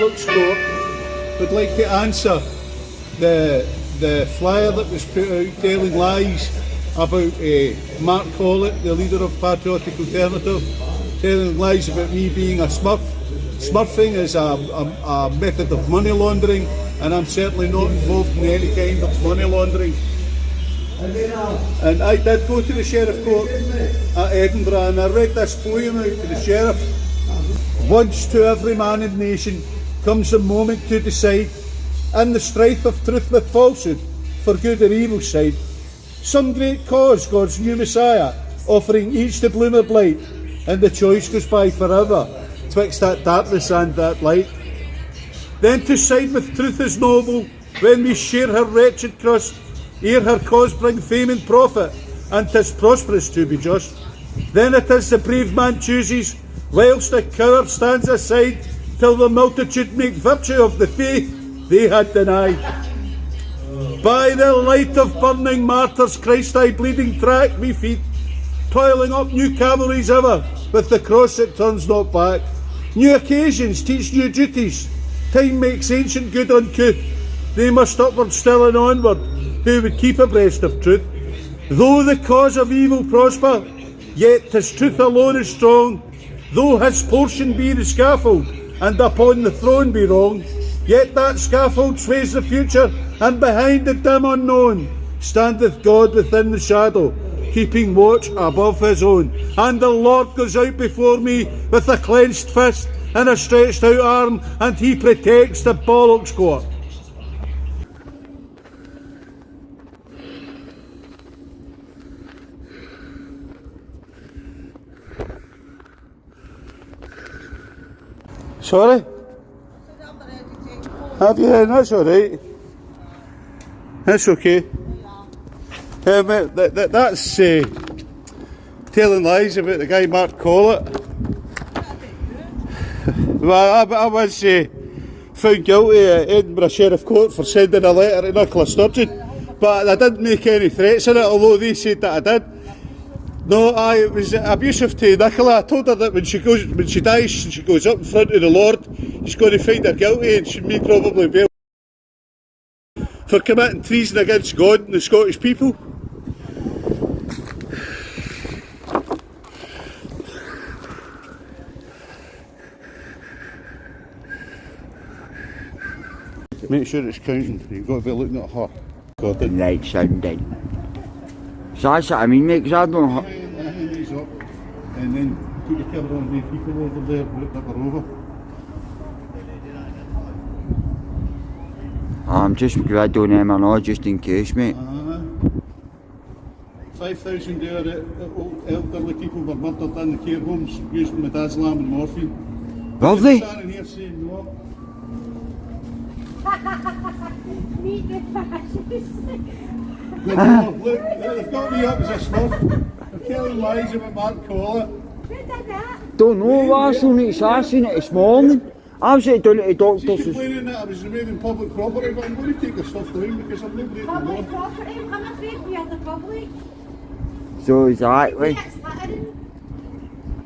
Bollox Court would like to answer the flyer that was put out telling lies about Mark Collett, the leader of Patriotic Alternative, telling lies about me being a smurf. Smurfing is a method of money laundering, and I'm certainly not involved in any kind of money laundering. And I did go to the Sheriff Court at Edinburgh, and I read this poem out to the Sheriff. Once to every man in the nation comes a moment to decide, in the strife of truth with falsehood, for good or evil side. Some great cause, God's new Messiah, offering each the bloom of light, and the choice goes by forever, twixt that darkness and that light. Then to side with truth is noble, when we share her wretched crust, ere her cause bring fame and profit, and 'tis prosperous to be just. Then it is the brave man chooses, whilst the coward stands aside, till the multitude make virtue of the faith they had denied. By the light of burning martyrs, Christ I bleeding track me feet, toiling up new cavalries ever, with the cross that turns not back. New occasions teach new duties, time makes ancient good uncouth, they must upward still and onward, who would keep abreast of truth. Though the cause of evil prosper, yet 'tis truth alone is strong. Though his portion be the scaffold, and upon the throne be wrong, yet that scaffold sways the future, and behind the dim unknown standeth God within the shadow, keeping watch above his own. And the Lord goes out before me with a clenched fist and a stretched out arm, and he protects the Bollox Court. Sorry? Have you? That's alright. That's okay. That's telling lies about the guy Mark Collett. Well, I was found guilty at Edinburgh Sheriff Court for sending a letter to Nicola Sturgeon, but I didn't make any threats in it, although they said that I did. No, it was abusive to Nicola. I told her that when she dies, she goes up in front of the Lord, he's going to find her guilty, and she may probably be for committing treason against God and the Scottish people. Make sure it's counting. You've got to be looking at her. God, right sounding. So that's what I mean, mate, because I don't know. Hands up, and then put your camera on the people over there, that are over. I'm just glad on them or not, just in case, mate. 5,000 there, elderly people were murdered in the care homes using midazolam and morphine. Lovely. Standing here saying no. Meet the fascists. Look, they've got me up as a smurf. They're telling lies about Mark Collett. Who did that? Don't know, last night I seen it this morning. I was down at the doctor's. She's complaining that I was removing public property, but I'm going to take the stuff down because I'm not breaking the law. Public property? I'm afraid we are the public. So exactly.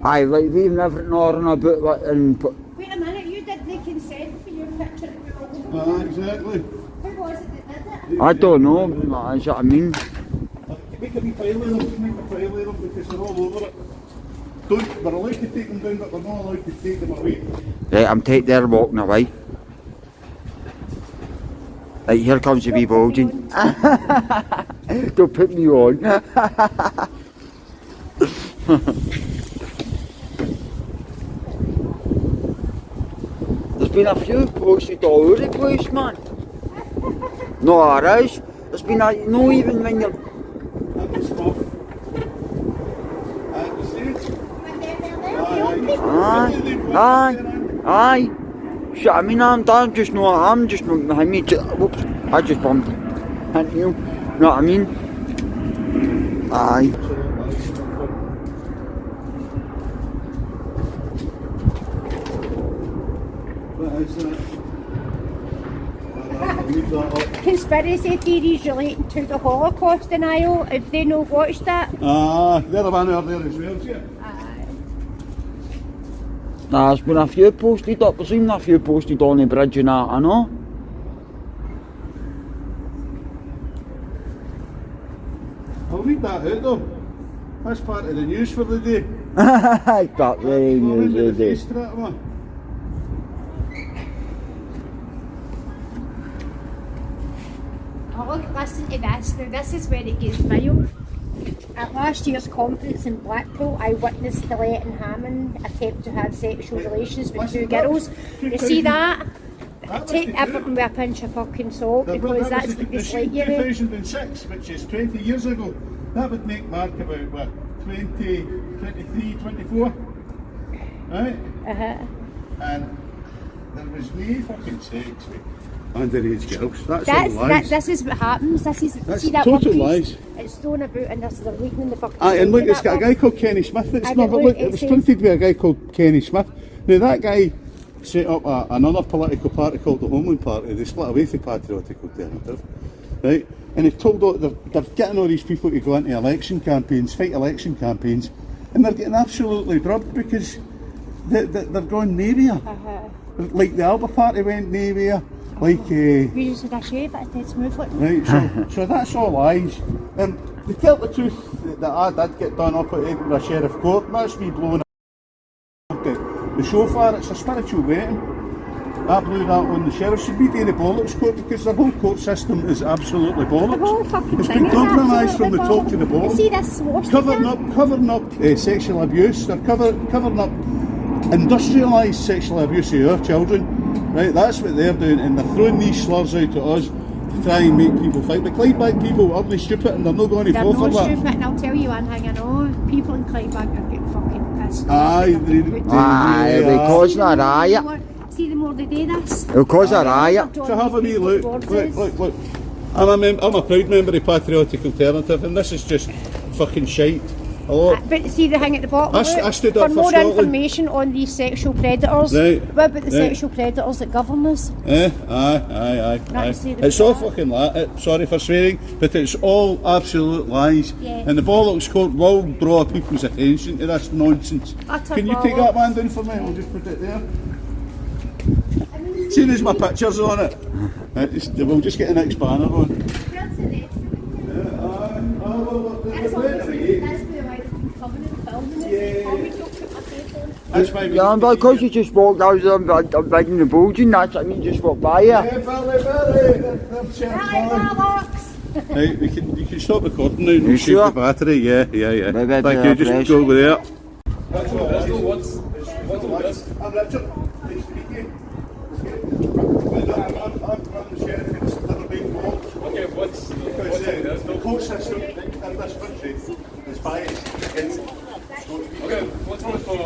Aye, like leaving everything on about what and put. Wait a minute, you didn't consent for your picture to be all over. Exactly. Who was it that did it? I don't know, that's what I mean. Make a wee pile of them, because they're all over it. We're allowed to take them down, but we're not allowed to take them away. Right, I'm taking there walking away. Right, here comes the wee bulging. Don't put me on. There's been a few posted all over the place, man. No, there is. There's been a, no even when you're... Aye. Shit, I mean, I'm just not behind me. Whoops, I just bumped into you. Know what I mean? Aye. Conspiracy theories relating to the Holocaust denial, if they no watched that. They're a man out there as well, yeah. There's been a few posted up, there's even a few posted on the bridge and that, I know. I'll read that out though. That's part of the news for the day. That's very news The today. face to that one. Oh, look, listen to this. Now, this is where it gets vile. At last year's conference in Blackpool, I witnessed Colette and Hammond attempt to have sexual relations with two girls. You see that? Take everything with a pinch of fucking salt, because that's what they slate you with. 2006, which is 20 years ago. That would make Mark about, what, 20, 23, 24? Right? And there was no fucking sex with underage girls. That's all lies. This is what happens. That's see that total one lies. piece? It's thrown about and they're leaking in the fucking Aye, and look, that it's got a one. guy called Kenny Smith. It's Aye, not, but but look, look, it was it printed by a guy called Kenny Smith. Now that guy set up another political party called the Homeland Party. They split away from Patriotic Alternative, right? And they've told all, they're getting all these people to go into election campaigns, fight election campaigns, and they're getting absolutely drubbed because they're going nowhere. Like the Alba Party went nowhere. Like We just had a shave, but it's smooth like right, so that's all lies. To tell the truth, that I did get done up at Edinburgh Sheriff Court. That's me blowing the shofar. It's a spiritual wedding. I blew that on the sheriff. Should be doing the Bollox Court because their whole court system is absolutely the whole bollocks. fucking It's thing been is compromised from the absolutely top to the bollocks. bottom. You see this swastika? Covering up sexual abuse. They're covering up industrialised sexual abuse of our children. Right, that's what they're doing, and they're throwing these slurs out to us to try and make people fight. The Clydebank people are really stupid and they're not going to They're fall not for that. stupid, and I'll tell you one thing I know. People in Clydebank are getting fucking pissed off. Aye, Because of a riot. See, the more they do this, Because of a riot. So have a wee look. Look. I'm a proud member of Patriotic Alternative, and this is just fucking shite. A lot. But see the thing at the bottom, I look, stood up for for more Scotland. information on these sexual predators. Right, What about the right. sexual predators that govern us? Aye. Right, see the It's all picture. fucking lies. Sorry for swearing, but it's all absolute lies. Yeah. And the Bollox Court will draw people's attention to this nonsense. Utter Can you take that bollocks. man down for me? I'll just put it there. See, there's my pictures on it. We'll just get the next banner on. That's the That's why Yeah, and because you just walked out of I'm reading the bulging, that's what I mean, just walk by you. Billy. Right, you can stop recording now and You save sure? the battery. Yeah. Maybe Thank you, just press. go over there. I'm Richard. Nice to meet you. I'm the sheriff of this little big Bollox. Okay, what's Because the whole system in this country is biased against okay? What's one for?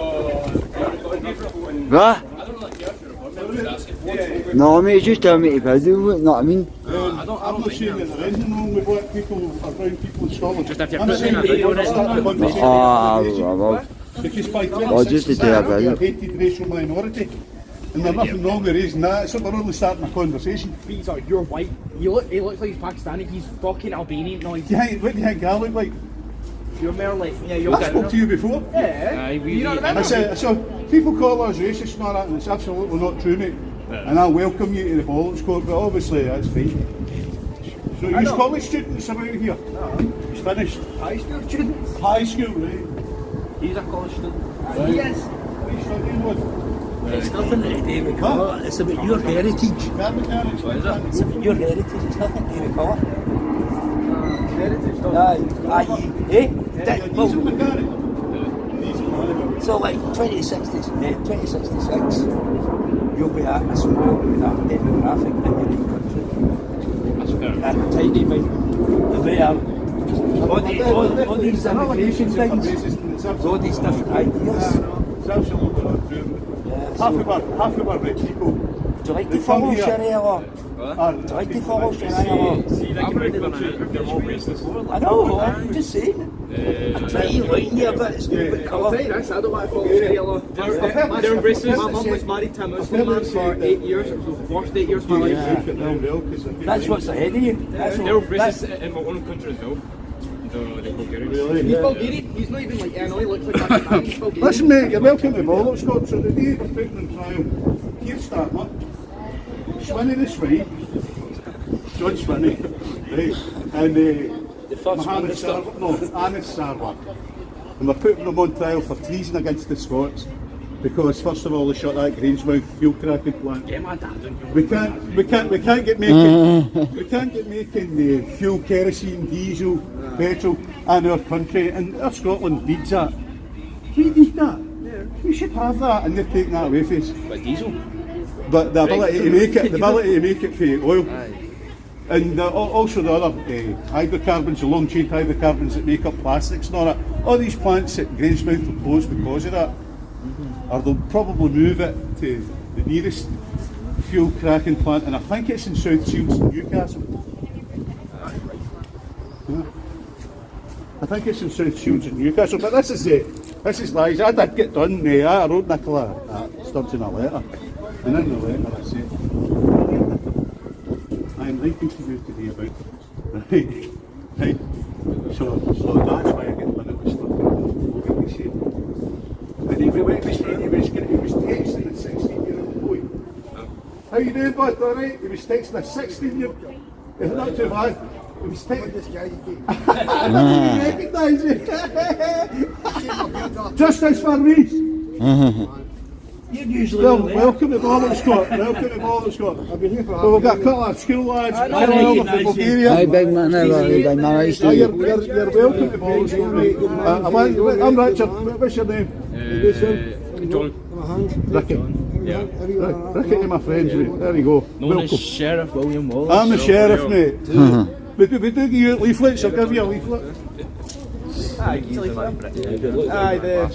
What? I don't really care if you're a I'm just asking. No, mate, it's just telling me to video, you know what I mean? I don't I'm not saying that there isn't wrong with black people or brown people in Scotland. Just if you're I'm putting saying in a that video you on it. start the conversation Well, because by just to 2066 tell you, we're a hated racial minority. And there's nothing wrong with raising that, so we're only starting a conversation. These are you're white. He looks like he's Pakistani. He's fucking Albanian. No, he's, What do you think I look like? you're more like you're I spoke to you before. Yeah. You know what I I said, so people call us racist and all that, and it's absolutely not true, mate. And I welcome you to the Bollox Court, but obviously that's fine. So you college students about here? No. He's finished. High school students. High school, right? He's a college student. Right. Yes. What are you studying with? It's nothing to do with colour, it's about your heritage. Car mechanics. What is that? It's about your heritage, it's nothing to do with colour. Heritage stuff. Diesel mechanic. Diesel mechanic. So like 2066, you'll be at a small demographic in your own country. That's fair. A tiny bit. All these immigration things, all these different ideas. It's absolutely not true. Half of our rich people. Do you like They to come follow here. Sharia law? Do you like to follow Sharia law? See, like, they're all racist. I know, I'm just saying. I'm trying to lighten you a bit, it's not about I'll colour. tell you this, I don't want to follow Sharia law. They're racist. My mum was married to a Muslim man for 8 years. It was the worst 8 years of my life. That's what's ahead of you. They're racist in my own country as well. No, they Bulgarian. Really? He's Bulgarian. He's not even like, I know he looks like Pakistani. He's Bulgarian. Listen mate, you're welcome to Bollox Court. So the day we're putting on trial, here's Starmer, Swinney the Swede, John Swinney, right, and Mohammed Sarwar, no, Anis Sarwar. And we're putting them on trial for treason against the Scots because first of all they shot that Grangemouth fuel cracking plant. Get my dad on you. We can't get making the fuel, kerosene, diesel, petrol in our country, and our Scotland needs that. We need that. We should have that, and they're taking that away from us. But diesel. But the ability to make it for oil, and also the other hydrocarbons, the long chain hydrocarbons that make up plastics and all that. All these plants at Grangemouth will close because of that, or they'll probably move it to the nearest fuel cracking plant, and I think it's in South Shields in Newcastle. Yeah. I think it's in South Shields in Newcastle, but this is lies. I did get done. I wrote Nicola Sturgeon a letter, and in the letter I said, I'm writing to you today about this. Right. So that's why I get limited stuff. What he said. And he was texting a 16-year-old boy. How you doing, bud? All right? He was texting a 16-year-old. It's not too bad. He was texting this guy. I didn't recognise it. Justice for me. You're usually Welcome to Bollox Court. Welcome to Bollox Court. I've been here for Well, we've got a couple of school lads. From Bulgaria. Hi, big man. Big man. I used to. You're welcome to Bollox Court, mate. I'm Richard. What's your name? John. Ricky. Yeah. Ricky, my friends, mate. There you go. Known as Welcome. Sheriff William Wallace. I'm the sheriff, mate. We do give you leaflets. I'll give you a leaflet. Aye,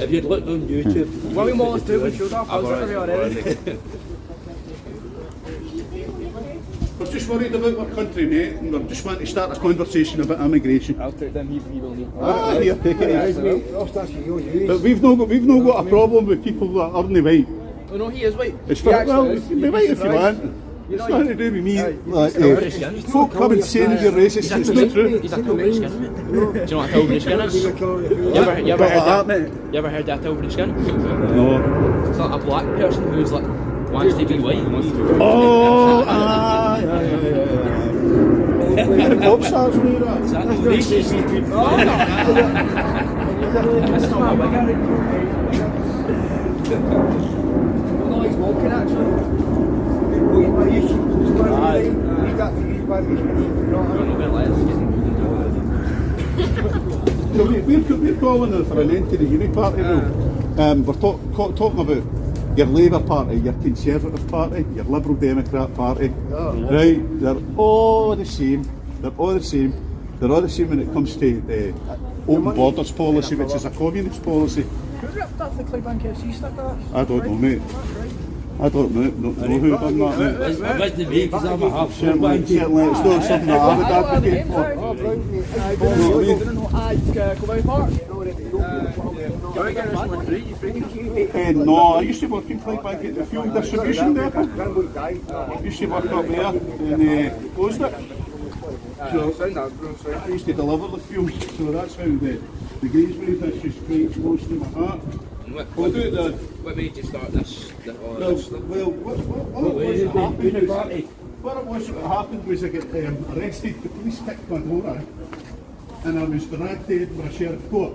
If you'd looked on YouTube, William Wallace too, we showed up. I was literally already. We're just worried about our country, mate, and we're just wanting to start a conversation about immigration. I'll take them, he will need. Here, take it. I'll start with you. But we've not got a problem with people that aren't white. Oh no, he is white. It's for, well, you can be white if you want. It's nothing to do with me. Like, folk come and say that you're racist. It's not true. He's a Tilbury skin, mate. Do you know what a Tilbury skin is? You ever heard that Tilbury skin? No. It's like a black person who's like wants to be white and wants to be Oh, aye. Pop stars wear that. Is that the racist? That's not my wig, no, he's walking actually. So we're calling for an end to the Uni Party rule. We're talking about your Labour Party, your Conservative Party, your Liberal Democrat Party. Right? They're all the same. They're all the same. They're all the same when it comes to the open borders policy, which is a communist policy. Who ripped up the Clydebank FC stuff there? I don't know, mate. I don't know who done that, mate. I bet the me because I'm a half Certainly, it's not something that I would advocate for. No, I used to work in Clydebank at the fuel distribution depot. I used to work up there and closed it. So I used to deliver the fuel, so that's how the Grangemouth is just quite close to my heart. We'll do it. What made you start this? What happened was I got arrested, the police kicked my door out, and I was dragged to Edinburgh Sheriff Court.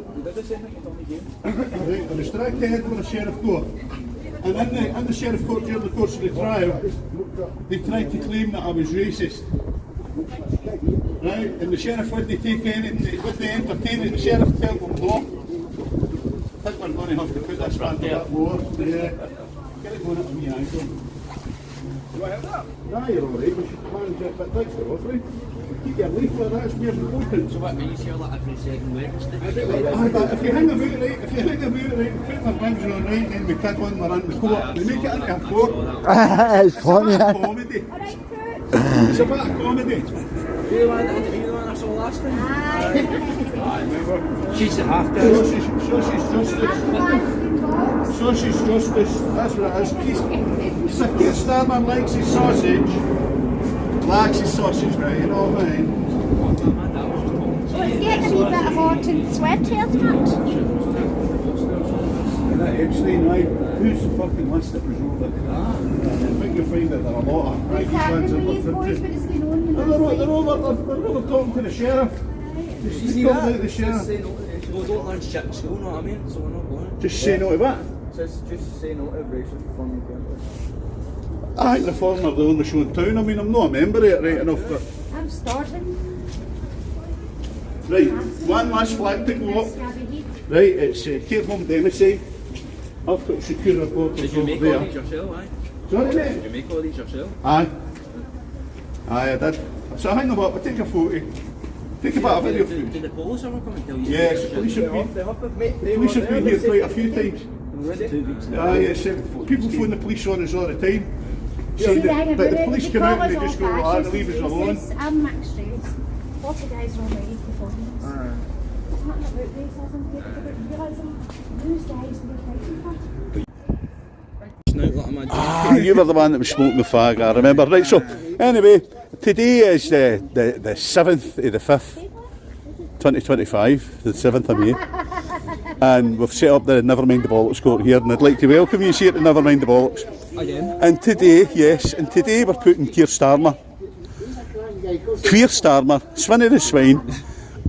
I was dragged to Edinburgh Sheriff Court, and in the Sheriff Court during the course of the trial, they tried to claim that I was racist. Right, and the sheriff wouldn't take anything, wouldn't entertain it. The sheriff told them no. I think we're going to have to put this one to that more. Yeah. Get it going up to me, I don't. Do I have that? Nah, you're alright. We should manage it, but thanks for offering. Keep your leaflet, that's more important. So what means you're like every second Wednesday? If you hang about right, put my bangs on right, then we kid one, we're in the court. We make it into a court. It's funny. It's a comedy. It's a bit of comedy. You want to interview the one I saw last time? I remember. she's a half dozen. Sausage justice, that's what it is. Keir Starmer likes his sausage, likes his sausage, right, you know what I mean? it's getting a wee bit hot and sweaty, isn't it? That Epstein, right? Who's the fucking list that was over there? I think you'll find that there are a lot of What's private ones happening in with the these boys? country. What is going on? They're over talking to the sheriff. Just talking to the sheriff. We don't learn shit in school, know what I mean? So we're not going. Just say no to what? Just say no to racial reform in campus. I think the Reform are the only show in town. I mean, I'm not a member of it right enough, but... I'm starving. Right, one last flag to go up. Right, it's Care Home Democide. I've got secure reporters Did you over make there. all these yourself, aye? Sorry, mate? Did you make all these yourself? Aye. Aye, I did. So hang about, I'll take a photo. Take a bit of video footage. Did the police ever come and tell you? Yes, the police have been here quite a few times. Aye, yes, people phone the police on us all the time. Saying that the police come out and they just go, ah, they leave us alone. I'm mixed race. Lots of guys are already performing. It's not about racism, it's about realising those guys we're fighting for. Ah, you were the one that was smoking the fag, I remember. Right, so, anyway, today is the 7th of the 5th, 2025, the 7th of May. And we've set up the Nevermind the Bollox Court here, and I'd like to welcome you here to Nevermind the Bollocks. Again? And today, yes, and today we're putting Keir Starmer, Swinney the Swine,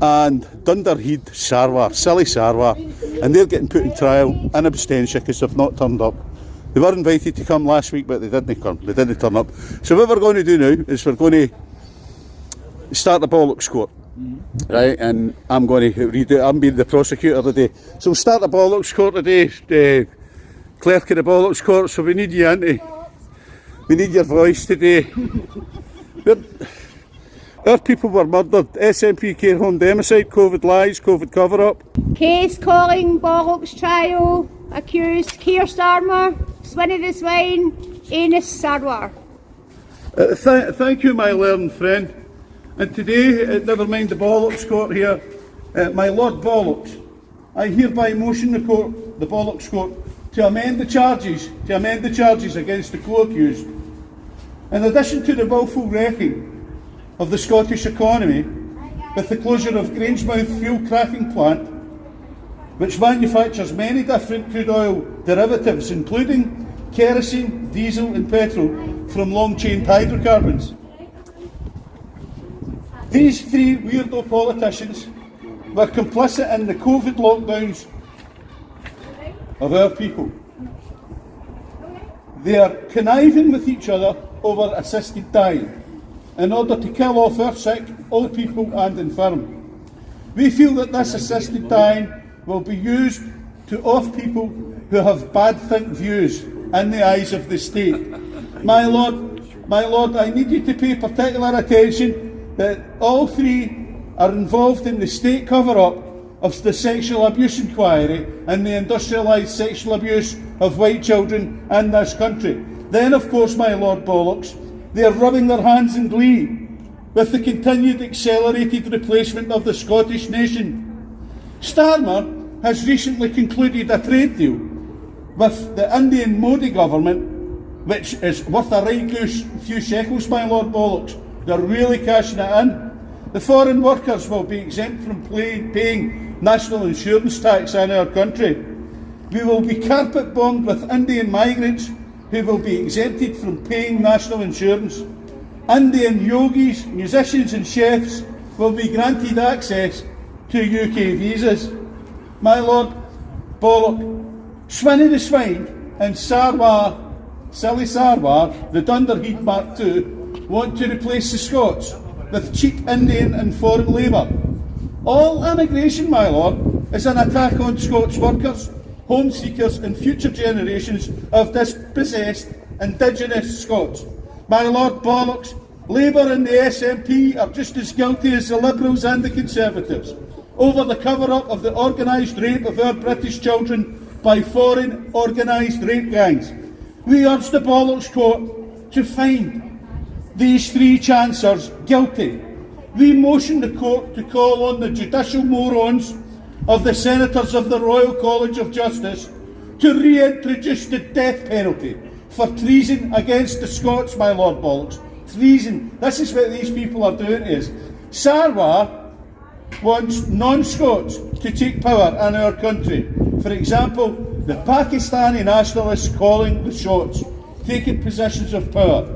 and Dunderhead Sarwar, Silly Sarwar, and they're getting put in trial in absentia because they've not turned up. They were invited to come last week, but they didn't come. They didn't turn up. So what we're going to do now is we're going to start the Bollox Court, right? And I'm going to read it. I'm being the prosecutor today. So we'll start the Bollox Court today. The clerk of the Bollox Court. So we need you, Auntie. We need your voice today. Our people were murdered. SNP Care Home Democide. COVID lies. COVID cover-up. Case calling Bollox trial. Accused Keir Starmer, Swinney the Swine, Anus Sarwar. Thank you, my learned friend. And today, never mind the Bollox Court here, my Lord Bollocks, I hereby motion the Bollox Court to amend the charges against the co-accused. In addition to the willful wrecking of the Scottish economy with the closure of Grangemouth fuel cracking plant, which manufactures many different crude oil derivatives, including kerosene, diesel and petrol from long-chain hydrocarbons. These three weirdo politicians were complicit in the COVID lockdowns of our people. They are conniving with each other over assisted dying in order to kill off our sick, old people and infirm. We feel that this assisted dying will be used to off people who have bad think views in the eyes of the state. My Lord, I need you to pay particular attention that all three are involved in the state cover-up of the sexual abuse inquiry and the industrialised sexual abuse of white children in this country. Then, of course, my Lord Bollocks, they are rubbing their hands in glee with the continued accelerated replacement of the Scottish nation. Starmer has recently concluded a trade deal with the Indian Modi government, which is worth a right few shekels, my Lord Bollocks. They're really cashing it in. The foreign workers will be exempt from paying national insurance tax in our country. We will be carpet bombed with Indian migrants who will be exempted from paying national insurance. Indian yogis, musicians and chefs will be granted access to UK visas. My Lord Bollock, Swinney the Swine and Sarwar, Silly Sarwar, the Dunderhead Mark II, want to replace the Scots with cheap Indian and foreign labour. All immigration, my Lord, is an attack on Scots workers, home seekers and future generations of dispossessed Indigenous Scots. My Lord Bollocks, Labour and the SNP are just as guilty as the Liberals and the Conservatives over the cover-up of the organised rape of our British children by foreign organised rape gangs. We urge the Bollox Court to find these three chancers guilty. We motion the court to call on the judicial morons of the Senators of the Royal College of Justice to reintroduce the death penalty for treason against the Scots, my Lord Bollocks. Treason. This is what these people are doing is. Sarwar wants non-Scots to take power in our country. For example, the Pakistani nationalists calling the shots, taking positions of power.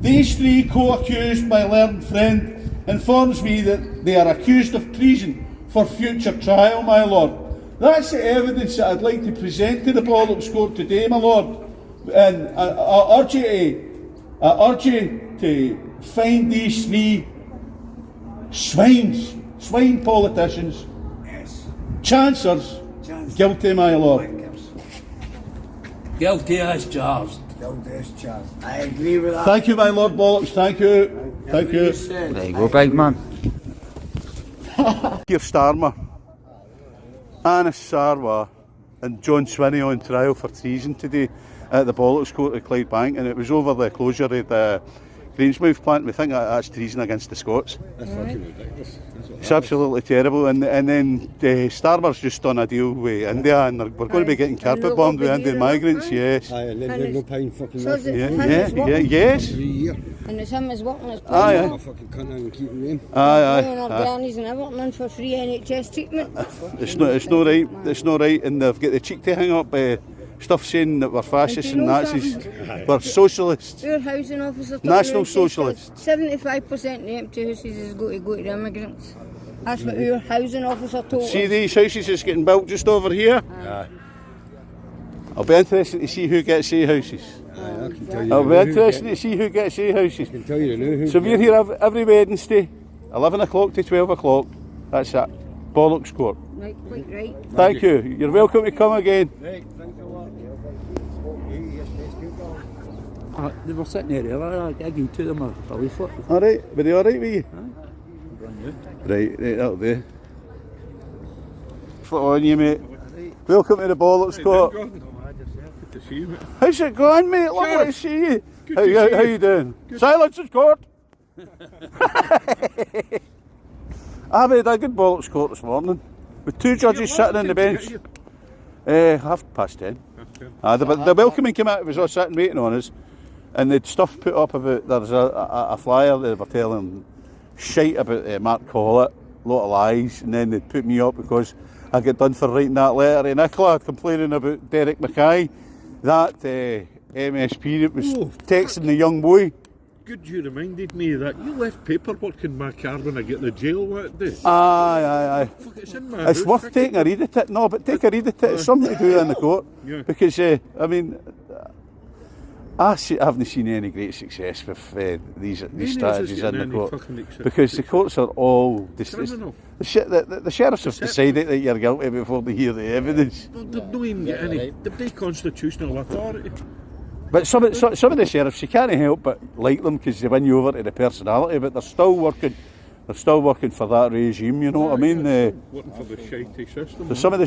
These three co-accused, my learned friend, informs me that they are accused of treason for future trial, my lord. That's the evidence that I'd like to present to the Bollox Court today, my lord. And I urge you to find these three swine politicians, chancers, guilty, my lord. Guilty as charged. Guilty as charged. I agree with that. Thank you, my lord Bollox, thank you. Thank you. There you go, big man. Keir Starmer, Anis Sarwar and John Swinney on trial for treason today at the Bollox Court at Clydebank, and it was over the closure of the Greensmouth plant. We think that's treason against the Scots. That's fucking ridiculous. It's absolutely terrible. And then Starmer's just done a deal with India, and we're going to be getting carpet bombed with Indian migrants, yes. Aye, and then there's no paying fucking So is it nothing. him that's working? Yes. 3 years. And it's him that's working as Aye, I'm a fucking cunt and keeping them. paying our grannies and everything for free NHS treatment. It's not right. It's not right, and they've got the cheek to hang up stuff saying that we're fascists and Nazis. We're socialists. Your housing officer National socialists. 75% of the empty houses is going to go to the immigrants. That's what your housing officer told See us. these houses that's getting built just over here? Aye. I'll be interested to see who gets the houses. Aye, I can tell you. I'll be the new interested who to see who gets the houses. I can tell you the new who. So we're here every Wednesday, 11 o'clock to 12 o'clock. That's it. Bollox Court. Right, quite right. Thank you. You're welcome to come again. They were sitting there earlier, I gave to them a leaflet. Alright, were they alright with you? Right, that'll do. Foot on you, mate. Welcome to the Bollox Court. Good to see you, mate. How's it going, mate? Lovely to see you. How you doing? Silence is court. I made a good Bollox Court this morning with two judges sitting on the bench. 10:30. The welcoming committee was all sitting waiting on us, and they'd stuff put up about there's a flyer they were telling shite about Mark Collett, a lot of lies, and then they'd put me up because I got done for writing that letter to Nicola complaining about Derek Mackay, that MSP that was texting the young boy. Good you reminded me of that. You left paperwork in my car when I get to the jail that day. Aye. Fuck, it's in my It's house. worth taking a read at it. No, but take a read at it. It's something to do in the court. Yeah. Because, I mean, I haven't seen any great success with these strategies in the court. Because the courts are all... Criminal. The sheriffs have decided that you're guilty before they hear the evidence. Well, they don't even get any... They've no constitutional authority. But some of the sheriffs, you can't help but like them because they win you over to the personality, but they're still working for that regime, you know what I mean? Working for the shitey system. Some of the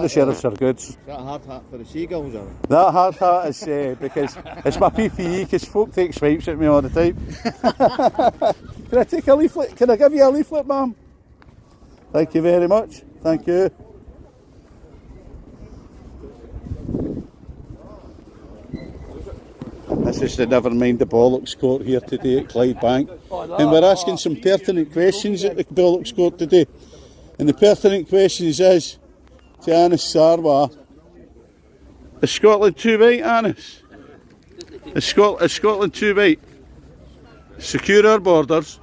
sheriffs are good. Is that a hard hat for the seagulls, or? That hard hat is because it's my PPE, because folk take swipes at me all the time. Can I take a leaflet? Can I give you a leaflet, ma'am? Thank you very much. Thank you. This is the Nevermind the Bollox Court here today at Clydebank, and we're asking some pertinent questions at the Bollox Court today. And the pertinent questions is to Anis Sarwar: is Scotland too white, Anis? Is Scotland too white? Secure our borders,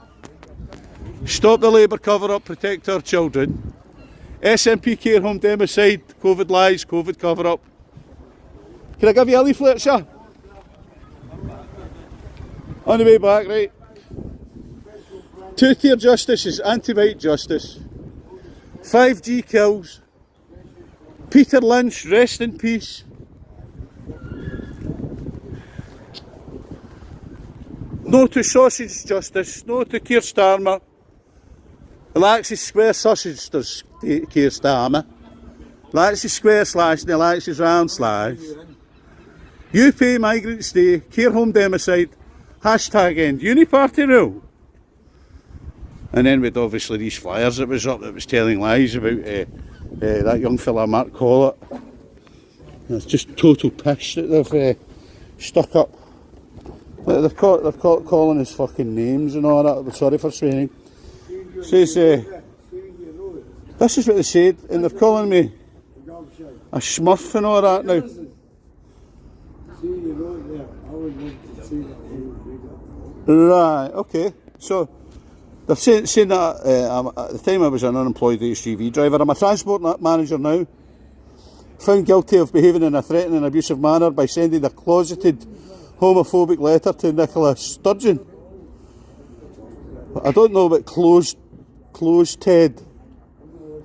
stop the Labour cover-up, protect our children, SNP care home democide, COVID lies, COVID cover-up. Can I give you a leaflet, sir? On the way back, right? Two-tier justice is anti-white justice. 5G kills. Peter Lynch, rest in peace. No to sausage justice. No to Keir Starmer. Laxey Square sausage does Keir Starmer. Laxey Square slash and Laxey's round slash. UK migrant stay. Care home democide. Hashtag end Uniparty rule. And then with obviously these flyers that was up that was telling lies about that young fella Mark Collett. It's just total pish that they've stuck up. They're calling his fucking names and all that. Sorry for swearing. Says This is what they said, and they're calling me a smurf and all that now. Right, okay. So they're saying that at the time I was an unemployed HGV driver. I'm a transport manager now. Found guilty of behaving in a threatening and abusive manner by sending a closeted homophobic letter to Nicola Sturgeon. I don't know what closed head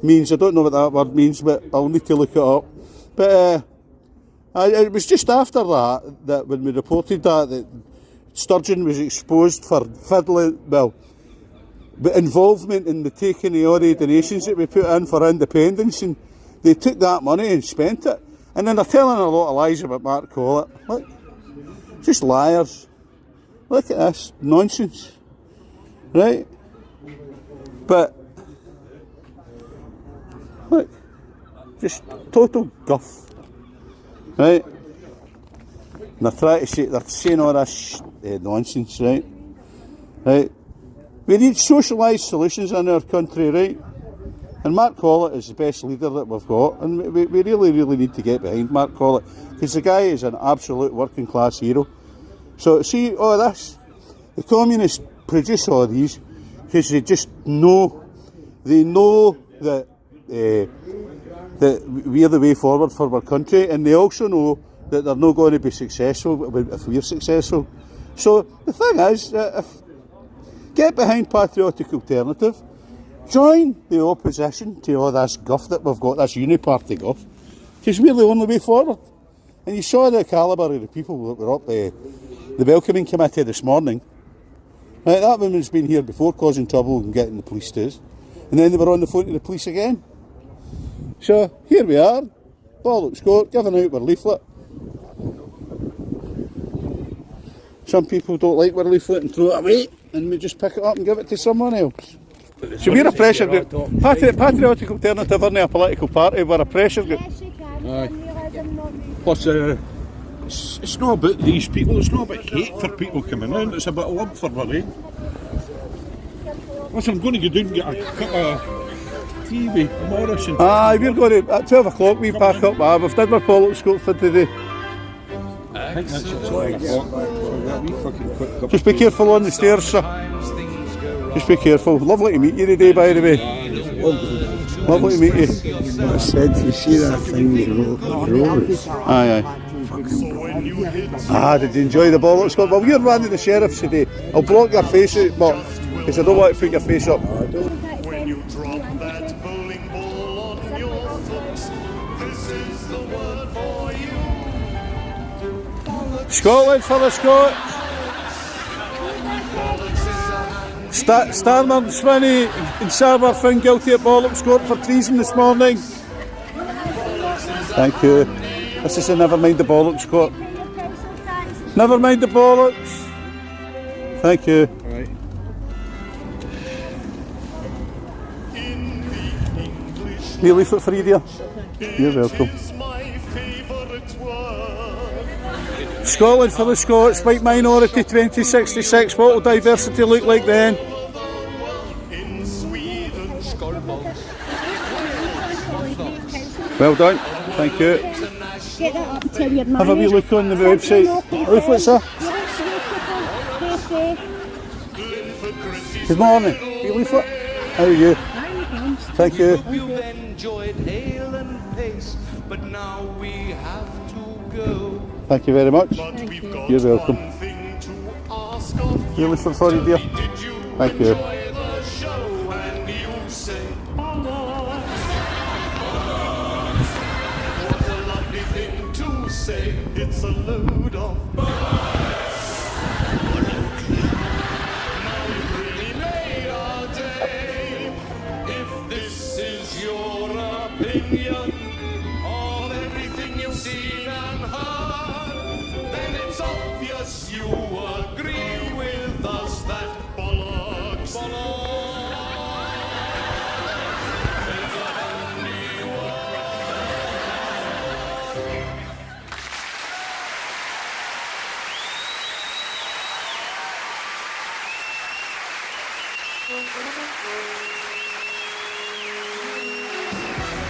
means. I don't know what that word means, but I'll need to look it up. But it was just after that when we reported that Sturgeon was exposed for involvement in the taking of all the donations that we put in for independence, and they took that money and spent it. And then they're telling a lot of lies about Mark Collett. Look, just liars. Look at this nonsense, right? But look, just total guff, right? And they're saying all this nonsense, right? Right? We need socialised solutions in our country, right? And Mark Collett is the best leader that we've got, and we really, really need to get behind Mark Collett, because the guy is an absolute working class hero. So see all this, the communists produce all these because they just know, that we're the way forward for our country, and they also know that they're not going to be successful if we're successful. So the thing is, get behind Patriotic Alternative, join the opposition to all this guff that we've got, this uni-party guff, because we're the only way forward. And you saw the calibre of the people that were up the welcoming committee this morning. Right, that woman's been here before causing trouble and getting the police to us, and then they were on the phone to the police again. So here we are, Bollox Court, giving out our leaflet. Some people don't like our leaflet and throw it away, and we just pick it up and give it to someone else. So we're a pressure group. Patriotic Alternative aren't a political party, we're a pressure group. Plus, it's not about these people, it's not about hate for people coming in, it's about love for their own. Listen, I'm going to go down and get a cup of tea with Morris and... Aye, we're going to, at 12 o'clock we pack up, we've done our Bollox Court for today. I think that's at 12 o'clock. Just be careful on the stairs, sir. Just be careful. Lovely to meet you today, by the way. Lovely to meet you. I said, you see that thing you wrote? Aye. Did you enjoy the Bollox Court? Well, you're running the sheriffs today. I'll block your face out, but because I don't want to put your face up. When you drop that bowling ball on your foot, this is the word for you. Scotland for the Scots. Starmer, Swinney and Sarver found guilty at Bollox Court for treason this morning. Thank you. This is a never mind the Bollox Court. Never mind the Bollocks. Thank you. Right. Me leaflet for you, dear. You're welcome. Scotland for the Scots, white minority 2066. What will diversity look like then? Well done, thank you. Get that up, tell your Have a wee look on the website. Leaflet, sir. Good morning. Wee leaflet. How are you? Thank you. You've enjoyed ale and pace, but now we have to go. Thank you very much. You're welcome. You're listening for you, dear. Thank you. It's a load of now we've really made our day. If this is your opinion on everything you've seen and heard, then it's obvious you agree with us that bollocks is only one.